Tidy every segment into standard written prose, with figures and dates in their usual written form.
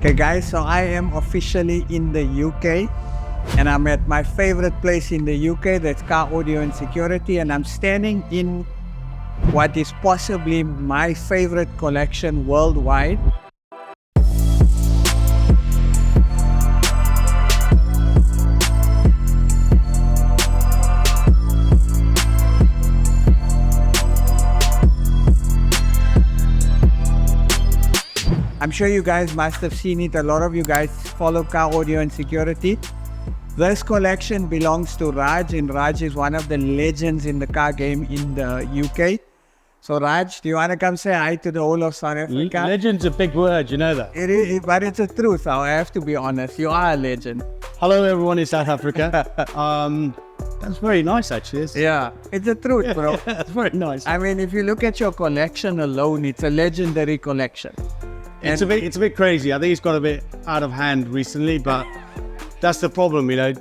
Okay guys, so I am officially in the UK and I'm at my favorite place in the UK, that's Car Audio and Security, and I'm standing in what is possibly my favorite collection worldwide. I'm sure you guys must have seen it. A lot of you guys follow Car Audio and Security. This collection belongs to Raj, and Raj is one of the legends in the car game in the UK. So Raj, do you want to come say hi to the whole of South Africa? Legend's a big word, you know that. It is, but it's the truth. I have to be honest. You are a legend. Hello everyone in South Africa. That's very nice actually. Yeah, it's the truth, bro. That's very nice. I mean, if you look at your collection alone, it's a legendary collection. It's a bit crazy. I think it's got a bit out of hand recently, but that's the problem, you know.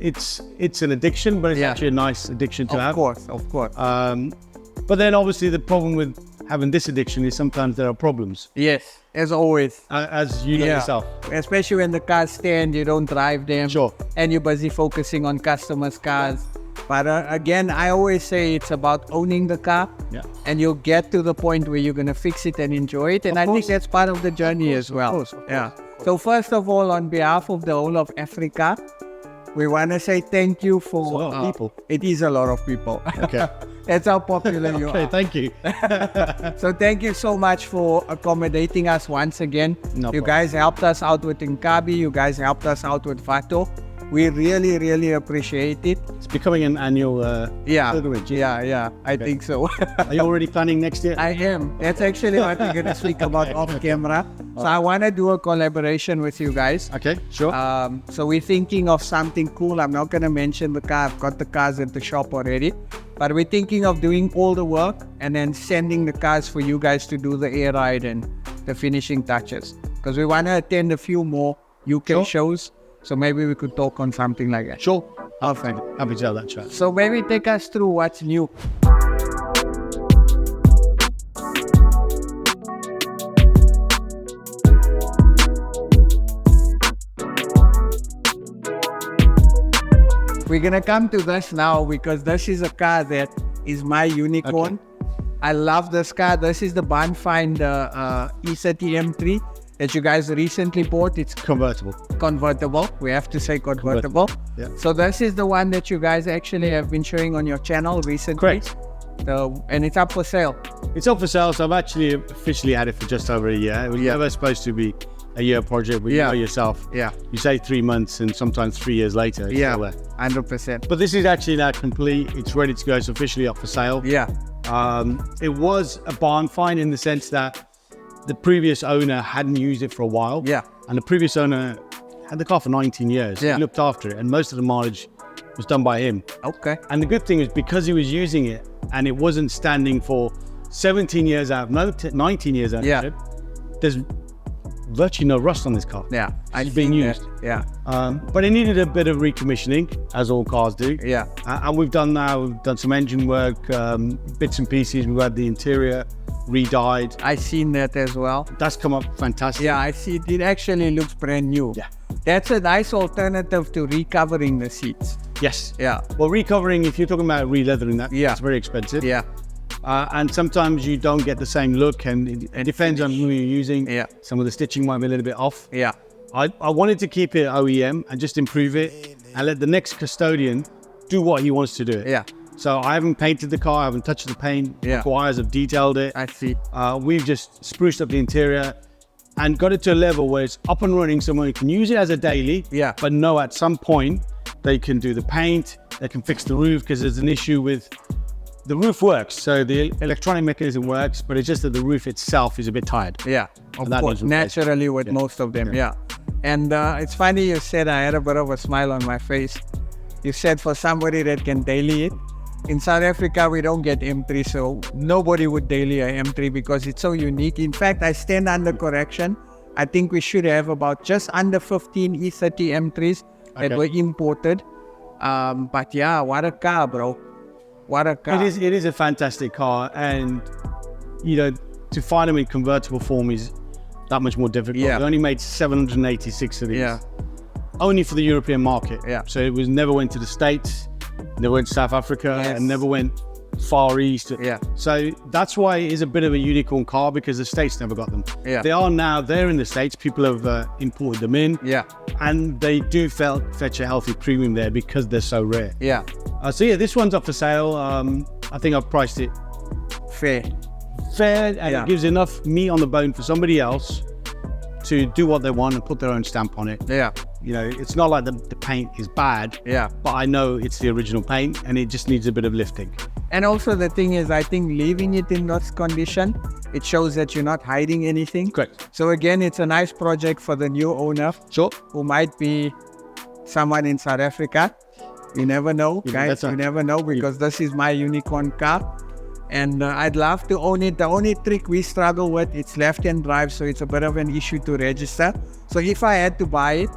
It's an addiction, but it's actually a nice addiction to have. Of course. But then obviously the problem with having this addiction is sometimes there are problems. Yes, as always. As you know yourself. Especially when the cars stand, you don't drive them. Sure. And you're busy focusing on customers' cars. But again, I always say it's about owning the car. Yeah. And you'll get to the point where you're going to fix it and enjoy it. And I think that's part of the journey as well. Of course. Yeah. So first of all, on behalf of the whole of Africa, we want to say thank you for... It's a lot of people. It is a lot of people. Okay. That's how popular you Okay, are. thank you. So thank you so much for accommodating us once again. No You problem. guys helped us out with Inkabi. You guys helped us out with Fato. We really, really appreciate it. It's becoming an annual pilgrimage. Yeah, I think so. Are you already planning next year? I am. That's actually what we're going to speak about off camera. So I want to do a collaboration with you guys. Okay, sure. So we're thinking of something cool. I'm not going to mention the car. I've got the cars at the shop already. But we're thinking of doing all the work and then sending the cars for you guys to do the air ride and the finishing touches. Because we want to attend a few more UK shows. So maybe we could talk on something like that. Sure. Perfect. Happy to have that chat. So maybe take us through what's new. We're gonna come to this now because this is a car that is my unicorn. Okay. I love this car. This is the Banfind E30 M3 that you guys recently bought. It's convertible. We have to say convertible. Yeah. So this is the one that you guys actually have been showing on your channel recently. Correct. And it's up for sale. It's up for sale, so I've actually officially had it for just over a year. It was never supposed to be a year project, but you know yourself. Yeah. You say 3 months and sometimes 3 years later. It's still there. 100%. But this is actually now complete. It's ready to go. It's officially up for sale. Yeah. It was a barn find in the sense that the previous owner hadn't used it for a while. Yeah. And the previous owner had the car for 19 years. Yeah. He looked after it, and most of the mileage was done by him. Okay. And the good thing is because he was using it and it wasn't standing for 17 years out of 19 years ownership, there's virtually no rust on this car. Yeah. It's being used. Yeah. But it needed a bit of recommissioning, as all cars do. Yeah. And we've done some engine work, bits and pieces. We've had the interior re-dyed. I seen that as well. That's come up fantastic. Yeah, I see. It actually looks brand new. Yeah. That's a nice alternative to recovering the seats. Yes. Yeah. Well, recovering, if you're talking about re-leathering that, it's very expensive. Yeah. And sometimes you don't get the same look, and it depends on who you're using. Yeah. Some of the stitching might be a little bit off. Yeah. I wanted to keep it OEM and just improve it and let the next custodian do what he wants to do it. Yeah. So I haven't painted the car, I haven't touched the paint. Yeah. Wires have detailed it. I see. We've just spruced up the interior and got it to a level where it's up and running. Someone can use it as a daily, but know at some point they can do the paint, they can fix the roof, because there's an issue with the roof works. So the electronic mechanism works, but it's just that the roof itself is a bit tired. Yeah, of course, naturally with most of them, And it's funny you said, I had a bit of a smile on my face. You said for somebody that can daily it. In South Africa, we don't get M3, so nobody would daily a M3 because it's so unique. In fact, I stand under correction. I think we should have about just under 15 E30 M3s that were imported. But yeah, what a car, bro. What a car. It is a fantastic car, and you know, to find them in convertible form is that much more difficult. Yeah. We only made 786 of these. Yeah. Only for the European market. Yeah. So it was never went to the States, never went to South Africa, Yes. and never went Far East. Yeah. So that's why it is a bit of a unicorn car, because the States never got them. Yeah. They are now there in the States. People have imported them in. Yeah. And they do fetch a healthy premium there because they're so rare. Yeah. So yeah, this one's up for sale. I think I've priced it Fair. fair, and Yeah. it gives enough meat on the bone for somebody else to do what they want and put their own stamp on it. Yeah. You know, it's not like the paint is bad, Yeah. but I know it's the original paint and it just needs a bit of lifting. And also the thing is, I think leaving it in this condition, it shows that you're not hiding anything. Correct. So again, it's a nice project for the new owner, Sure. who might be someone in South Africa. You never know, guys. that's You right. never know, because this is my unicorn car. And I'd love to own it. The only trick we struggle with, it's left-hand drive, so it's a bit of an issue to register. So if I had to buy it,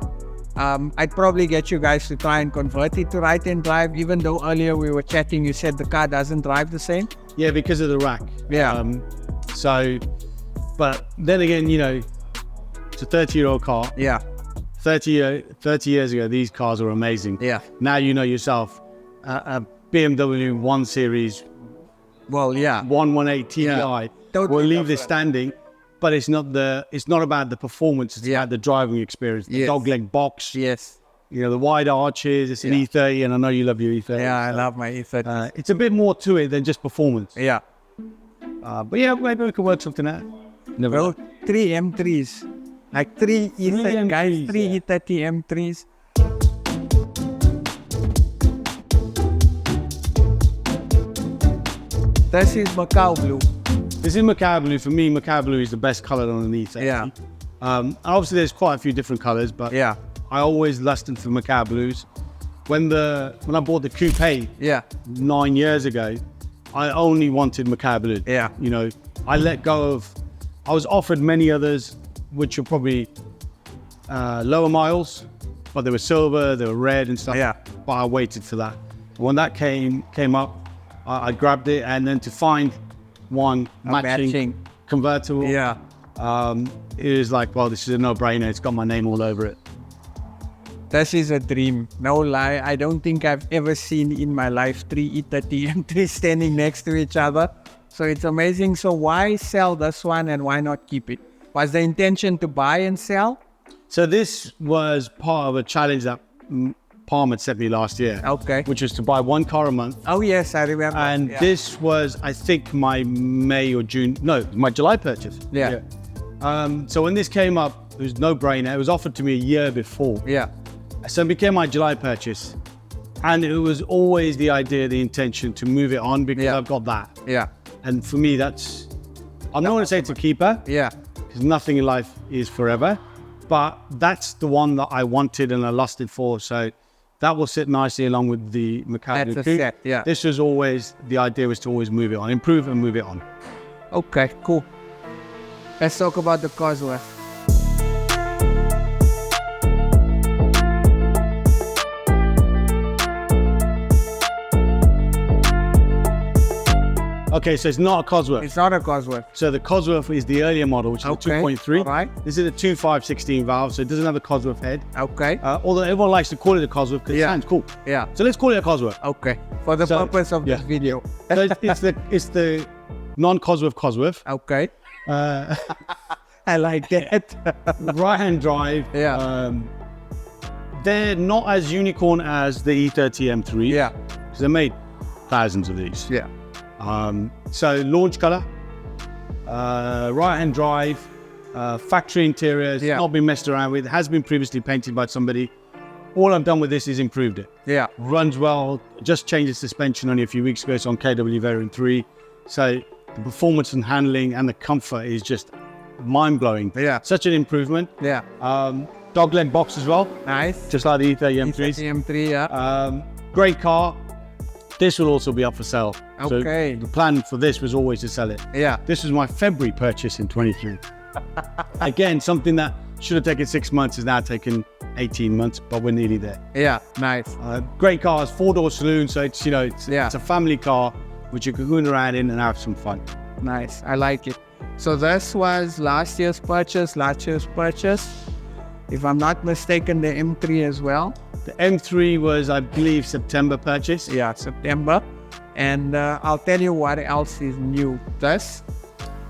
I'd probably get you guys to try and convert it to right-hand drive, even though earlier we were chatting, you said the car doesn't drive the same. Yeah, because of the rack. Yeah. But then again, you know, it's a 30-year-old car. Yeah. 30 years ago, these cars were amazing. Yeah. Now you know yourself, a BMW 1 Series Well, yeah. 118 TDI Totally will leave this different. standing, but it's not about the performance, it's Yeah. about the driving experience. The Yes. dogleg box, Yes. you know, the wide arches. It's an Yeah. E30, and I know you love your E30. Yeah, I love my E30. It's a bit more to it than just performance. Yeah. But yeah, maybe we could work something out. Never Well, know. 3 M3s. Like 3 E30, guys, M3s, 3 yeah. E30 M3s. This is Macau blue. This is Macau blue. For me, Macau blue is the best color on an E30. Yeah. Obviously, there's quite a few different colors, but Yeah. I always lusted for Macau blues. When I bought the coupe Yeah. 9 years ago, I only wanted Macau blue. Yeah. You know, I was offered many others, which were probably lower miles, but they were silver, they were red and stuff. Yeah. But I waited for that. When that came up, I grabbed it, and then to find one matching convertible, Yeah. it was like, well, this is a no-brainer. It's got my name all over it. This is a dream. No lie. I don't think I've ever seen in my life 3 E30 M3 standing next to each other. So it's amazing. So why sell this one and why not keep it? Was the intention to buy and sell? So this was part of a challenge that Palm had sent me last year. Okay. Which was to buy one car a month. Oh yes, I remember. And Yeah. this was, I think, my my July purchase. Yeah. So when this came up, it was no brainer. It was offered to me a year before. Yeah. So it became my July purchase. And it was always the idea, the intention to move it on, because Yeah. I've got that. Yeah. And for me, I'm not going to say it's a keeper, Yeah. because nothing in life is forever, but that's the one that I wanted and I lusted for. So that will sit nicely along with the Macau That's a coupe. set, yeah. This was always, the idea was to always move it on, improve and move it on. Okay, cool. Let's talk about the Cosworth. Okay, so it's not a Cosworth. It's not a Cosworth. So the Cosworth is the earlier model, which is Okay, the 2.3. all right. This is a 2.5/16 valve, so it doesn't have a Cosworth head. Okay. Although everyone likes to call it a Cosworth because Yeah. it sounds cool. Yeah. So let's call it a Cosworth. Okay. For the So, purpose of this yeah. video. So it's the non-Cosworth Cosworth. Okay. Uh, I like that. right-hand drive. Yeah. They're not as unicorn as the E30 M3. Yeah. Because they made thousands of these. Yeah. So launch color, right-hand drive, factory interiors, Yeah. not been messed around with, has been previously painted by somebody. All I've done with this is improved it. Yeah. Runs well, just changed the suspension only a few weeks ago. It's on KW variant 3. So the performance and handling and the comfort is just mind-blowing. Yeah. Such an improvement. Yeah. Dogleg box as well, Nice. just like the E30 M3s. M3, yeah. Great car. This will also be up for sale. Okay. So the plan for this was always to sell it. Yeah. This was my February purchase in 23. Again, something that should have taken 6 months is now taken 18 months, but we're nearly there. Yeah. Nice. Great cars, 4-door saloon, so it's Yeah. it's a family car which you can hoon around in and have some fun. Nice. I like it. So this was last year's purchase. If I'm not mistaken, the M3 as well. The M3 was, I believe, September purchase. Yeah, September. And I'll tell you what else is new. This.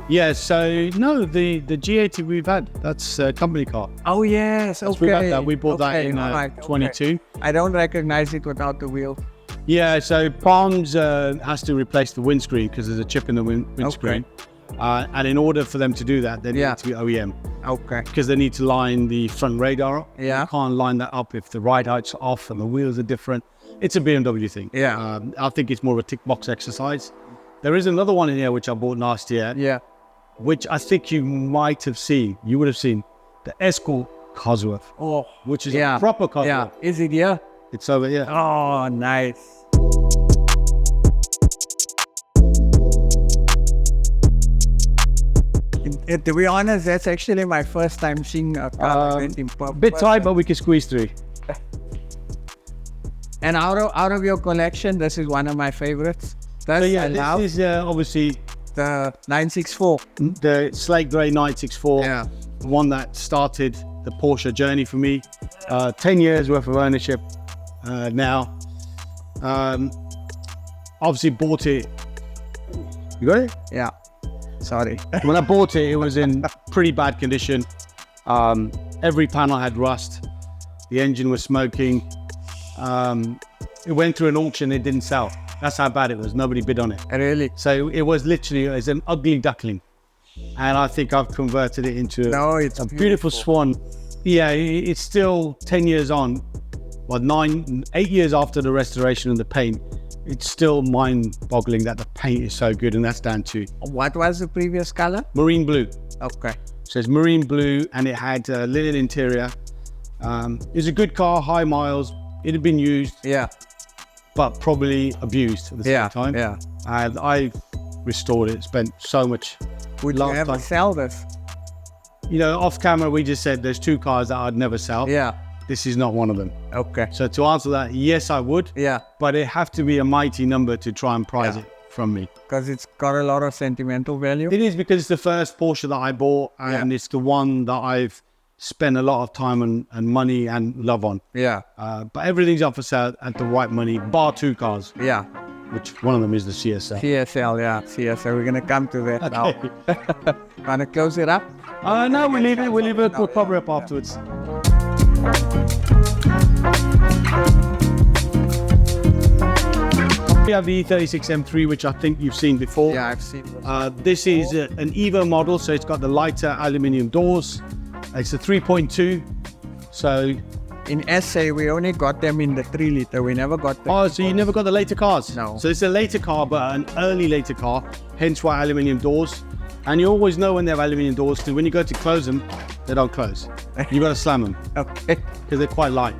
Yeah, so no, the G80 we've had, that's a company car. Oh yes, okay. We've had that. We bought that in 22. Okay. I don't recognize it without the wheel. Yeah, so Palms has to replace the windscreen because there's a chip in the windscreen. Okay. And in order for them to do that, they need to be OEM. Okay. Because they need to line the front radar up. Yeah. You can't line that up if the ride height's off and the wheels are different. It's a BMW thing. Yeah. I think it's more of a tick box exercise. There is another one in here which I bought last year. Yeah. Which I think you might have seen. You would have seen the Escort Cosworth. Oh. Which is a proper Cosworth. Yeah. Is it here? It's over here. Oh, nice. To be honest, that's actually my first time seeing a car like that in person. Bit tight, but we can squeeze through. And out of your collection, this is one of my favorites. This is obviously the 964. The slate grey 964. Yeah. The one that started the Porsche journey for me. 10 years worth of ownership now. Obviously bought it. You got it? Yeah. Sorry. When I bought it, it was in pretty bad condition. Every panel had rust. The engine was smoking. It went through an auction, it didn't sell. That's how bad it was. Nobody bid on it. Really? So it was literally, it's an ugly duckling. And I think I've converted it into it's a beautiful swan. Yeah, it's still 10 years on, well, 8 years after the restoration and the paint. It's still mind-boggling that the paint is so good, and that's down to... What was the previous color? Marine blue. Okay. So it's marine blue, and it had a linen interior. It's a good car, high miles. It had been used. Yeah. But probably abused at the same time. Yeah. And I restored it, spent so much. Would you ever sell this? You know, off camera, we just said there's two cars that I'd never sell. Yeah. This is not one of them. Okay. So to answer that, yes, I would. Yeah. But it have to be a mighty number to try and prize it from me. Because it's got a lot of sentimental value. It is, because it's the first Porsche that I bought, and it's the one that I've spent a lot of time and money and love on. Yeah. But everything's up for sale at the right money, bar two cars. Yeah. Which one of them is the CSL. CSL, yeah. CSL. We're going to come to that now. Want to close it up? No, we'll leave it. We'll cover it up afterwards. We have the E30 M3, which I think you've seen before. Yeah, I've seen this. This is an Evo model, so it's got the lighter aluminium doors. It's a 3.2. So in SA, we only got them in the 3 liter. We never got the... Oh, so you never got the later cars? No. So it's a later car, but an early later car, hence why aluminium doors. And you always know when they have aluminium doors, because when you go to close them, they don't close. You got to slam them. Okay. Because they're quite light.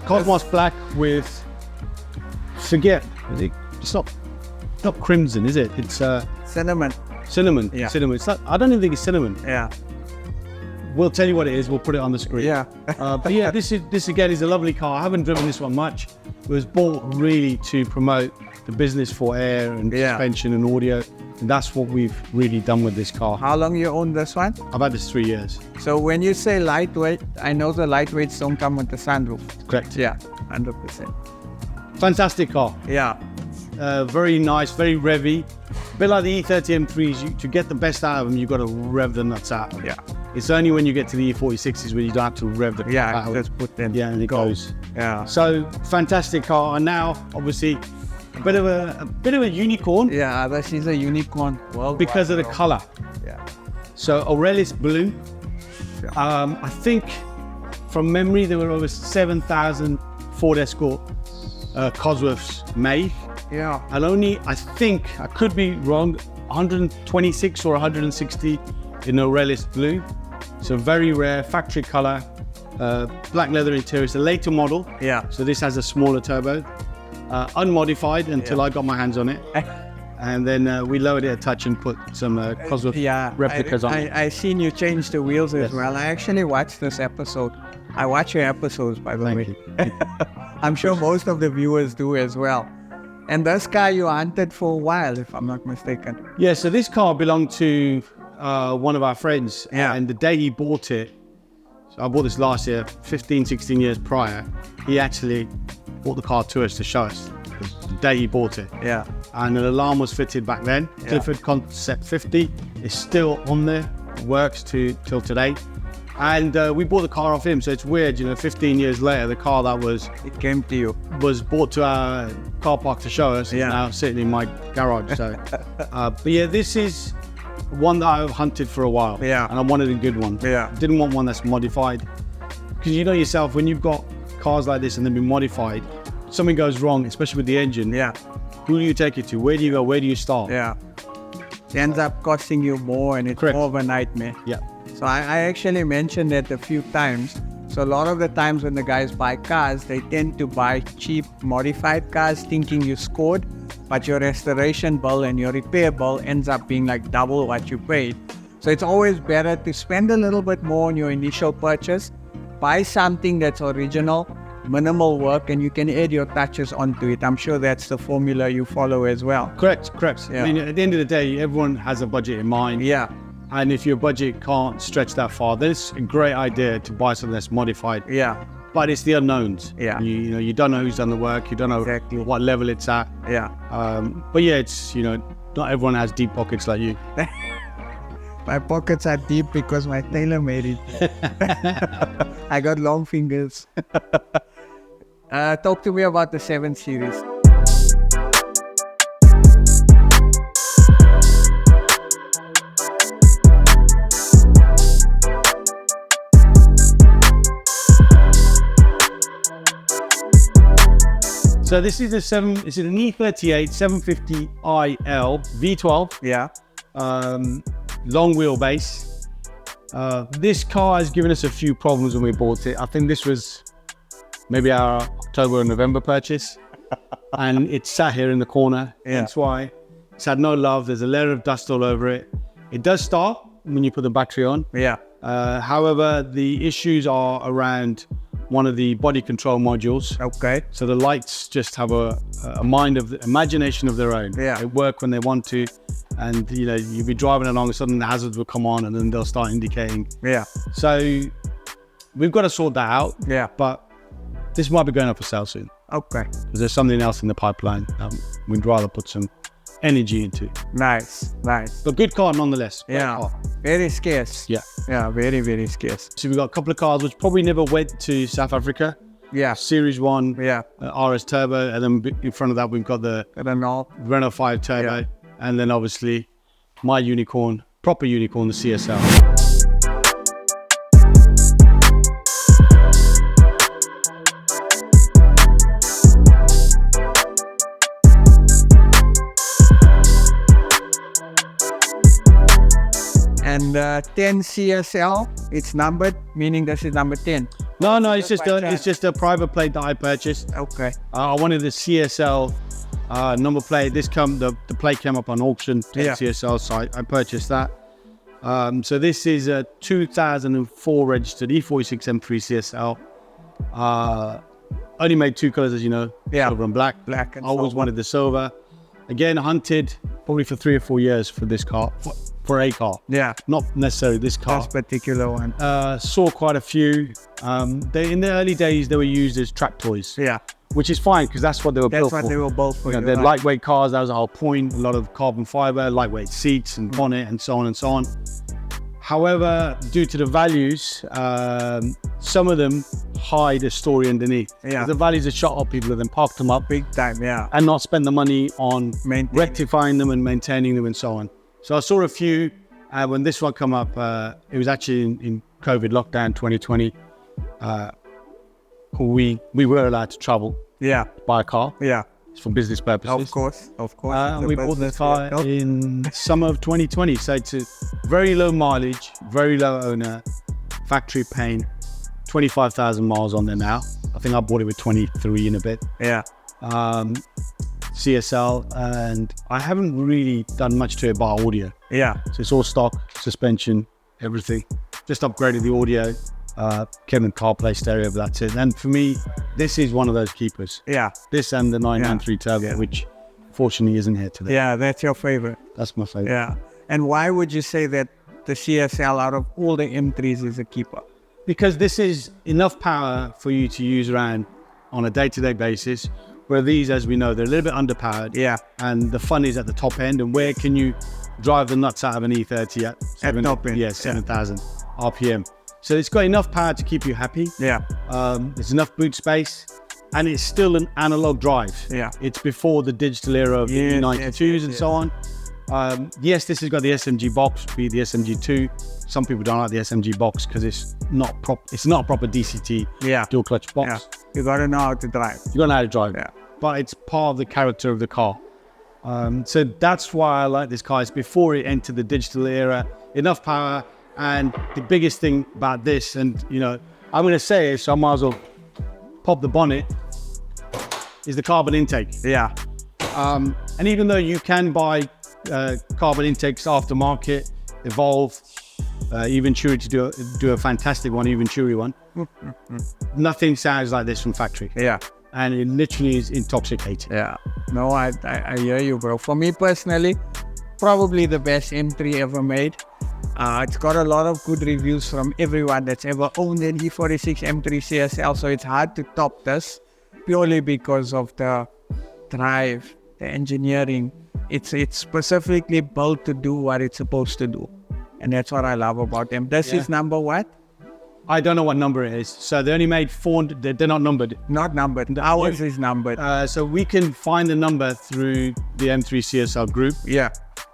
Cosmos black with, forget, it's not crimson, is it? It's cinnamon. Cinnamon. Yeah. Cinnamon. It's not, I don't even think it's cinnamon. Yeah. We'll tell you what it is. We'll put it on the screen. Yeah. But yeah, this again is a lovely car. I haven't driven this one much. It was bought really to promote the business for air and suspension and audio. And that's what we've really done with this car. How long you own this one? I've had this 3 years. So when you say lightweight, I know the lightweights don't come with the sunroof. Correct. Yeah, 100%. Fantastic car. Yeah. Very nice, very revvy. A bit like the E30 M3s, to get the best out of them, you've got to rev the nuts out. Yeah. It's only when you get to the E46s where you don't have to rev the out. Just put them. Yeah, and it goes. Yeah. So fantastic car, and now obviously a bit of a unicorn. Yeah, this is a unicorn. Well, because of the color. Yeah. So Aurelis blue. Yeah. I think from memory there were over 7,000 Ford Escort Cosworths made. Yeah. And only, I think, I could be wrong, 126 or 160 in Aurelis blue. So very rare, factory color, black leather interior. It's a later model. Yeah. So this has a smaller turbo, unmodified until I got my hands on it. And then we lowered it a touch and put some Cosworth replicas on it. I seen you change the wheels as well. I actually watched this episode. I watch your episode, by the way. I'm sure most of the viewers do as well. And this car you hunted for a while, if I'm not mistaken. Yeah, so this car belonged to one of our friends. Yeah. And the day he bought it, so I bought this last year, 15, 16 years prior, he actually bought the car to us to show us the day he bought it. Yeah. And an alarm was fitted back then. Yeah. Clifford Concept 50 is still on there, works till today. And we bought the car off him, so it's weird, 15 years later, the car that It came to you. was brought to our car park to show us is now sitting in my garage. So, but yeah, this is one that I've hunted for a while. Yeah. And I wanted a good one. Yeah. Didn't want one that's modified. Because you know yourself, when you've got cars like this and they've been modified, something goes wrong, especially with the engine. Yeah. Who do you take it to? Where do you go? Where do you start? Yeah. It ends up costing you more, and it's Correct. more of a nightmare. Yeah. So I actually mentioned it a few times. So a lot of the times when the guys buy cars, they tend to buy cheap modified cars thinking you scored, but your restoration bill and your repair bill ends up being like double what you paid. So it's always better to spend a little bit more on your initial purchase, buy something that's original, minimal work, and you can add your touches onto it. I'm sure that's the formula you follow as well. Correct. Yeah. I mean, at the end of the day, everyone has a budget in mind. Yeah. And if your budget can't stretch that far, then it's a great idea to buy something that's modified. Yeah. But it's the unknowns. Yeah. You don't know who's done the work. You don't know Exactly. what level it's at. Yeah. But yeah, it's, not everyone has deep pockets like you. My pockets are deep because my tailor made it. I got long fingers. Talk to me about the 7 Series. So this is an E38 750IL V12. Yeah. Long wheelbase. This car has given us a few problems when we bought it. I think this was maybe our October or November purchase. And it's sat here in the corner. Yeah. That's why it's had no love. There's a layer of dust all over it. It does start when you put the battery on. Yeah. However, the issues are around one of the body control modules. Okay. So the lights just have a imagination of their own. Yeah. They work when they want to. And you'll be driving along and suddenly the hazards will come on and then they'll start indicating. Yeah. So we've got to sort that out. Yeah. But this might be going up for sale soon. Okay. Because there's something else in the pipeline we'd rather put some energy into. Nice. But good car nonetheless. Great Yeah. car. Very scarce. Yeah. Yeah. Very, very scarce. So we've got a couple of cars which probably never went to South Africa. Yeah. Series 1 Yeah. RS Turbo. And then in front of that, we've got the Renault. Renault 5 Turbo. Yeah. And then obviously my unicorn, proper unicorn, the CSL. And 10 CSL, it's numbered, meaning this is number 10. No, it's just a private plate that I purchased. Okay. I wanted the CSL number plate. The plate came up on auction, Yeah. CSL, so I purchased that. So this is a 2004 registered E46 M3 CSL. Only made 2 colors, as you know, Yeah. silver and black. Black and I always silver. wanted the silver. Again, hunted probably for 3 or 4 years for this car, for a car. Yeah. Not necessarily this car. This particular one. Saw quite a few. In the early days, they were used as track toys. Yeah. Which is fine because that's what they were built for. That's what they were built for. They're lightweight cars. That was the whole point. A lot of carbon fiber, lightweight seats and bonnet and so on and so on. However, due to the values, some of them hide a story underneath. Yeah. The values are shot up, people have then parked them up Big time, yeah. and not spend the money on Maintaining. rectifying them and maintaining them and so on. So I saw a few. When this one come up, it was actually in COVID lockdown 2020. We were allowed to travel Yeah. by a car Yeah. for business purposes. Of course. And we bought this Business car vehicle. in summer of 2020. So it's a very low mileage, very low owner, factory paint, 25,000 miles on there now. I think I bought it with 23 and a bit. Yeah. CSL, and I haven't really done much to it but audio. Yeah. So it's all stock, suspension, everything. Just upgraded the audio, came in CarPlay stereo, but that's it. And for me, this is one of those keepers. Yeah. This and the 993 Turbo, Yeah. which unfortunately isn't here today. Yeah, that's your favorite. That's my favorite. Yeah. And why would you say that the CSL out of all the M3s is a keeper? Because this is enough power for you to use around on a day-to-day basis, where these, as we know, they're a little bit underpowered. Yeah. And the fun is at the top end. And where can you drive the nuts out of an E30 at top end? Yeah, 7,000 RPM. So it's got enough power to keep you happy. Yeah. There's enough boot space. And it's still an analog drive. Yeah. It's before the digital era of the E92s and so on. Yes, this has got the SMG box, be the SMG2. Some people don't like the SMG box because it's not a proper DCT dual clutch box. Yeah. You got to know how to drive. You got to know how to drive. Yeah. But it's part of the character of the car. So that's why I like this car. It's before it entered the digital era. Enough power. And the biggest thing about this, and you know, I'm going to say it, so I might as well pop the bonnet, is the carbon intake. Yeah. And even though you can buy carbon intakes aftermarket, Evolve, Venturi to do a fantastic one, Venturi one, nothing sounds like this from factory. Yeah. And it literally is intoxicating. Yeah. No, I hear you, bro. For me personally, probably the best M3 ever made. It's got a lot of good reviews from everyone that's ever owned an E46 M3 CSL, so it's hard to top this purely because of the drive, the engineering. It's specifically built to do what it's supposed to do, and that's what I love about them. This is number what? I don't know what number it is. So they only made 400. They're not numbered. Not numbered. Ours is numbered. So we can find the number through the M3 CSL group. Yeah.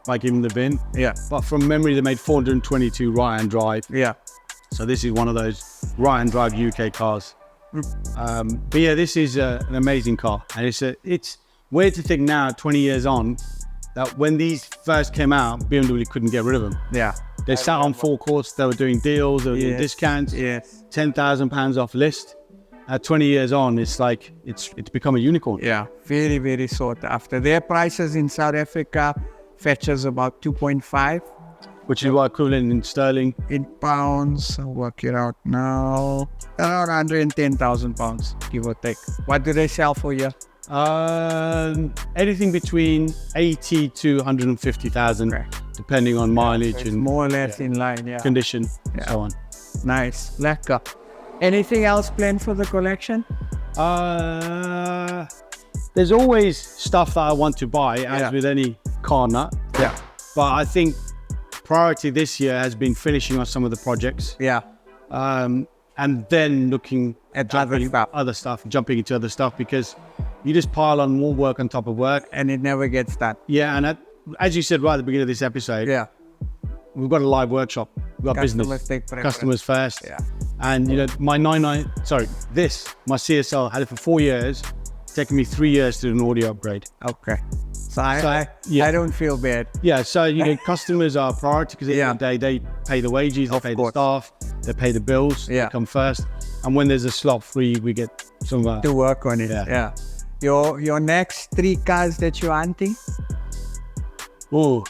By giving the VIN. Yeah. But from memory, they made 422 right-hand drive. Yeah. So this is one of those right-hand drive UK cars. But yeah, this is an amazing car, and it's weird to think now, 20 years on, that when these first came out, BMW couldn't get rid of them. Yeah. They sat on forecourts, they were doing deals, they were doing discounts. Yes. £10,000 off list. 20 years on, it's like it's become a unicorn. Yeah. Very, very sought after. Their prices in South Africa fetches about 2.5, which is what equivalent in sterling. In pounds, I'll work it out now. Around 110,000 pounds, give or take. What do they sell for you? Anything between 80 to 150,000, depending on mileage so and more or less in line, condition, and so on. Nice, lekker. Anything else planned for the collection? There's always stuff that I want to buy, as with any car nut. Yeah. But I think priority this year has been finishing on some of the projects. Yeah. And then looking at other stuff, jumping into other stuff, because you just pile on more work on top of work. And it never gets done. Yeah, and as you said right at the beginning of this episode, we've got a live workshop. We've got business. Customers first. Yeah. And you know, my CSL, had it for 4 years, taken me 3 years to do an audio upgrade. Okay. So I don't feel bad. Yeah, so you know, customers are priority, because at the end of the day, they pay the wages, they pay the staff, they pay the bills, they come first. And when there's a slot free, we get some to work on it. Yeah. Your next 3 cars that you're hunting? Oh.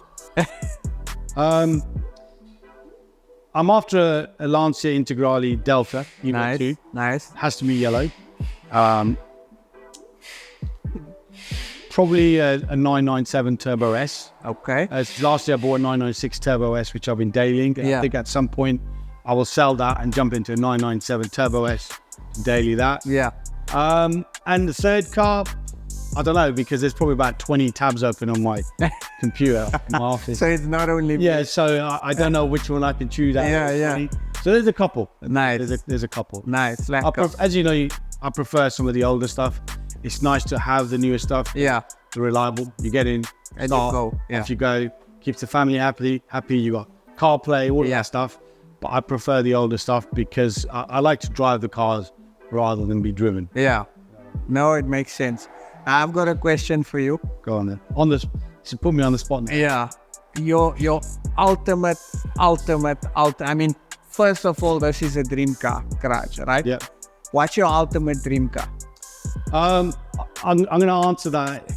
I'm after a Lancia Integrale Delta E2. Nice. Has to be yellow. Probably a 997 Turbo S. Okay. Last year I bought a 996 Turbo S, which I've been dailying. I think at some point I will sell that and jump into a 997 Turbo S, daily that. Yeah. And the third car, I don't know, because there's probably about 20 tabs open on my computer in my office. So it's not only... Yeah, so I don't know which one I can choose out. Yeah. So there's a couple. Nice. There's a couple. Nice. As you know, I prefer some of the older stuff. It's nice to have the newer stuff. Yeah. The reliable. You get in, and start, you go. Yeah. Off you go. Keeps the family happy. You got CarPlay, all of that stuff. But I prefer the older stuff because I like to drive the cars rather than be driven. Yeah. No, it makes sense. I've got a question for you. Go on then. So put me on the spot now. Yeah. Your ultimate. I mean, first of all, this is a dream car, garage, right? Yeah. What's your ultimate dream car? I'm going to answer that.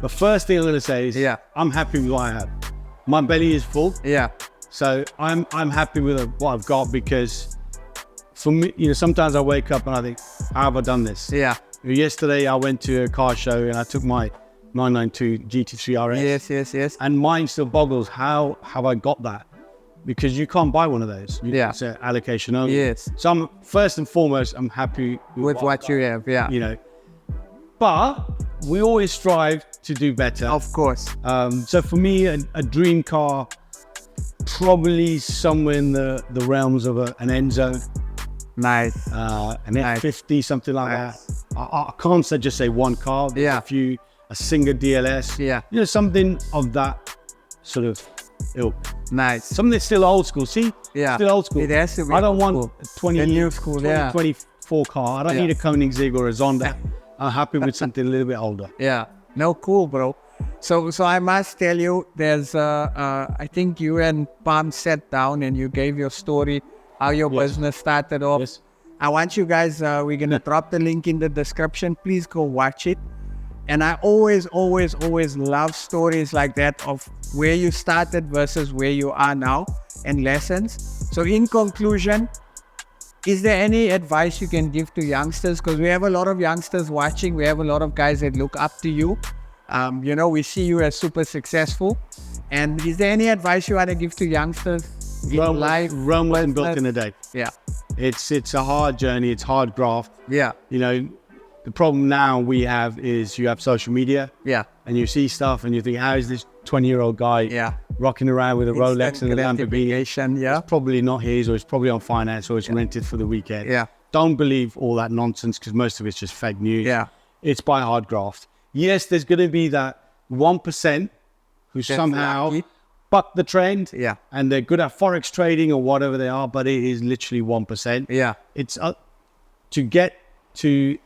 The first thing I'm going to say is, I'm happy with what I have. My belly is full. Yeah. So I'm happy with what I've got, because for me, you know, sometimes I wake up and I think, how have I done this? Yeah. Yesterday I went to a car show and I took my 992 GT3 RS. Yes. And mine still boggles. How have I got that? Because you can't buy one of those. It's an allocation only. Yes. So I'm, first and foremost, I'm happy with what you have. Yeah. You know, but we always strive to do better. Of course. So for me, a dream car, probably somewhere in the realms of an Enzo. Nice. An F50, something like that. I can't just say one car. There's a Singer DLS. Yeah. You know, something of that sort of ilk. Nice. Something that's still old school. See? Yeah. Still old school. It has to be. I don't want a new school. 24 car. I don't need a Koenigsegg or a Zonda. I'm happy with something a little bit older. Yeah. No, cool, bro. So I must tell you, there's I think you and Palm sat down and you gave your story, how your business started off. Yes. I want you guys, we're going to drop the link in the description. Please go watch it. And I always love stories like that of where you started versus where you are now and lessons. So in conclusion, is there any advice you can give to youngsters? Because we have a lot of youngsters watching. We have a lot of guys that look up to you. You know, we see you as super successful. And is there any advice you want to give to youngsters in life? Rome wasn't built in a day. Yeah. It's a hard journey. It's hard graft. Yeah. You know, the problem now we have is you have social media. Yeah. And you see stuff and you think, how is this 20-year-old guy rocking around with a Rolex and a Lamborghini? Yeah. It's probably not his, or it's probably on finance, or it's rented for the weekend. Yeah. Don't believe all that nonsense, because most of it's just fake news. Yeah. It's by hard graft. Yes, there's going to be that 1% who somehow buck the trend. Yeah. And they're good at Forex trading or whatever they are, but it is literally 1%. Yeah. It's to get to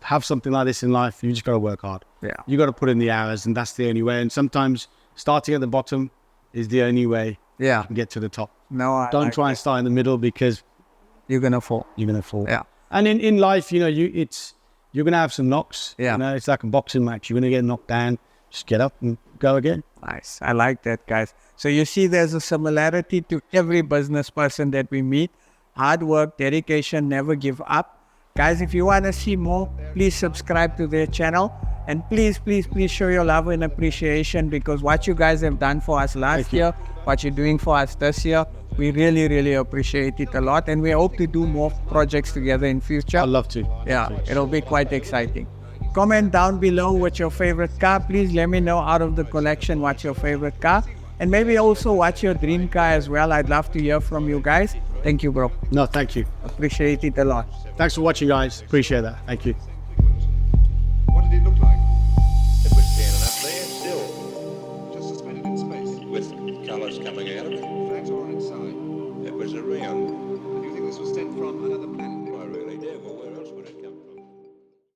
have something like this in life, you just got to work hard. Yeah. You got to put in the hours, and that's the only way. And sometimes starting at the bottom is the only way you can get to the top. No, don't try and start in the middle, because you're going to fall. You're going to fall. Yeah. And in life, you know, you're going to have some knocks. Yeah. You know, it's like a boxing match. You're going to get knocked down. Just get up and go again. Nice. I like that, guys. So you see there's a similarity to every business person that we meet. Hard work, dedication, never give up. Guys, if you want to see more, please subscribe to their channel. And please show your love and appreciation, because what you guys have done for us last year, what you're doing for us this year, we really appreciate it a lot. And we hope to do more projects together in future. I'd love to. Yeah, it'll be quite exciting. Comment down below what's your favorite car. Please let me know out of the collection what's your favorite car. And maybe also what's your dream car as well. I'd love to hear from you guys. Thank you, bro. No, thank you. Appreciate it a lot. Thanks for watching, guys. Appreciate that. Thank you.